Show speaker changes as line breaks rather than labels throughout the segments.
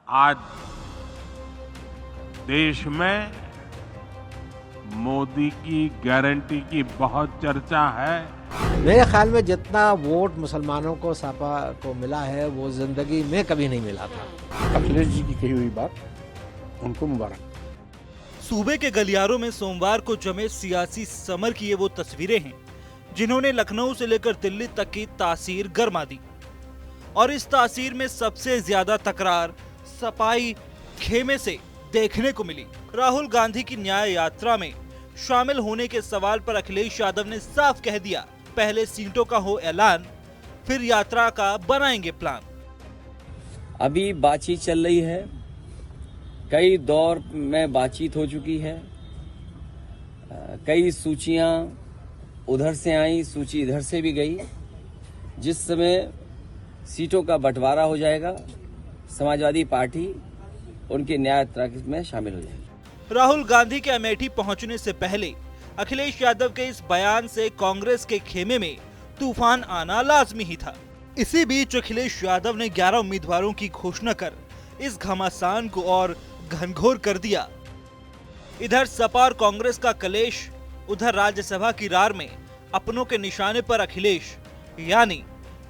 आज देश में मोदी की गारंटी की बहुत चर्चा है।
मेरे ख्याल में जितना वोट मुसलमानों को सपा को मिला है वो जिंदगी में कभी नहीं मिला था।
अखिलेश जी की कही हुई बात उनको मुबारक।
सूबे के गलियारों में सोमवार को जमे सियासी समर की ये वो तस्वीरें हैं जिन्होंने लखनऊ से लेकर दिल्ली तक की तासीर गरमा दी। और इस तासीर में सबसे ज्यादा तकरार सपाई खेमे से देखने को मिली। राहुल गांधी की न्याय यात्रा में शामिल होने के सवाल पर अखिलेश यादव ने साफ कह दिया, पहले सीटों का हो ऐलान, फिर यात्रा का बनाएंगे प्लान।
अभी बातचीत चल रही है, कई दौर में बातचीत हो चुकी है, कई सूचियां उधर से आई, सूची इधर से भी गई। जिस समय सीटों का बंटवारा हो जाएगा, समाजवादी पार्टी उनकी न्याय यात्रा में शामिल हो जाएगी।
राहुल गांधी के अमेठी पहुंचने से पहले अखिलेश यादव के इस बयान से कांग्रेस के खेमे में तूफान आना लाजमी ही था। इसी बीच अखिलेश यादव ने 11 उम्मीदवारों की घोषणा कर इस घमासान को और घनघोर कर दिया। इधर सपा और कांग्रेस का कलेश, उधर राज्यसभा की रार में अपनों के निशाने पर अखिलेश यानी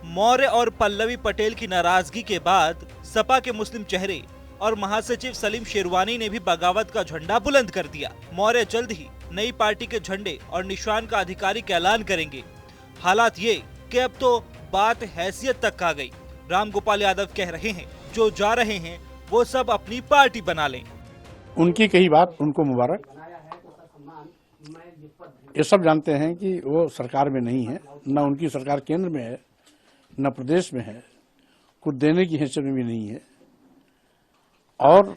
मौर्य और पल्लवी पटेल की नाराजगी के बाद सपा के मुस्लिम चेहरे और महासचिव सलीम शेरवानी ने भी बगावत का झंडा बुलंद कर दिया। मौर्य जल्द ही नई पार्टी के झंडे और निशान का आधिकारिक ऐलान करेंगे। हालात ये कि अब तो बात हैसियत तक आ गई। राम गोपाल यादव कह रहे हैं, जो जा रहे हैं वो सब अपनी पार्टी बना लें।
उनकी कही बात उनको मुबारक। ये सब जानते हैं कि वो सरकार में नहीं है, न उनकी सरकार केंद्र में है, न प्रदेश में है, कुछ देने की हैसियत में भी नहीं है। और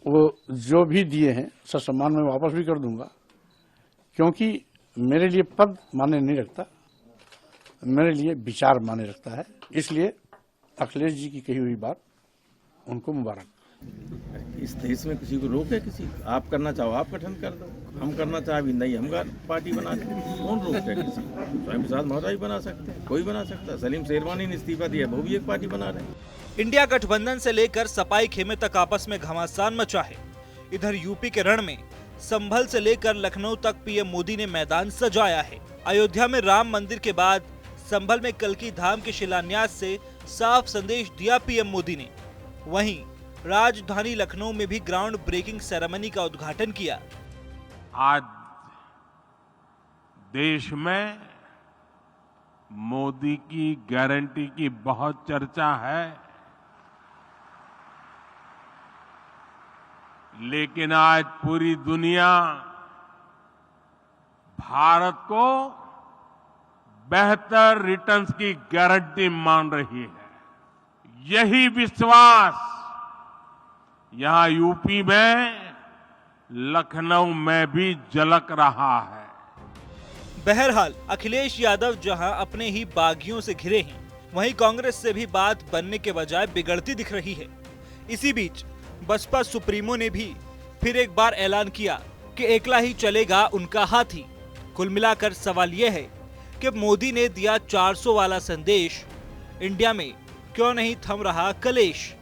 वो जो भी दिए हैं ससम्मान में वापस भी कर दूंगा, क्योंकि मेरे लिए पद माने नहीं रखता, मेरे लिए विचार माने रखता है। इसलिए अखिलेश जी की कही हुई बात उनको मुबारक।
इस देश में किसी को रोक है? किसी आप करना चाहो आप गठन कर दो, हम करना चाहे भी नहीं, हम पार्टी बना लें। कौन रोक है? किसी स्वयं प्रसाद मौर्य भी बना सकते हैं, कोई बना सकता है। सलीम शेरवानी ने इस्तीफा दिया, वो भी एक पार्टी बना रहे हैं।
इंडिया गठबंधन से लेकर सपाई खेमे तक आपस में घमासान मचा है। इधर यूपी के रण में संभल से लेकर लखनऊ तक पीएम मोदी ने मैदान सजाया है। अयोध्या में राम मंदिर के बाद संभल में कल्की धाम के शिलान्यास से साफ संदेश दिया पीएम मोदी ने। वहीं राजधानी लखनऊ में भी ग्राउंड ब्रेकिंग सेरेमनी का उद्घाटन किया।
आज देश में मोदी की गारंटी की बहुत चर्चा है, लेकिन आज पूरी दुनिया भारत को बेहतर रिटर्न्स की गारंटी मान रही है। यही विश्वास यहां यूपी में, लखनऊ में भी झलक रहा है।
बहरहाल अखिलेश यादव जहां अपने ही बागियों से घिरे हैं, वहीं कांग्रेस से भी बात बनने के बजाय बिगड़ती दिख रही है। इसी बीच बसपा सुप्रीमो ने भी फिर एक बार ऐलान किया कि एकला ही चलेगा उनका हाथी। कुल मिलाकर सवाल यह है कि मोदी ने दिया 400 वाला संदेश, इंडिया में क्यों नहीं थम रहा कलेश।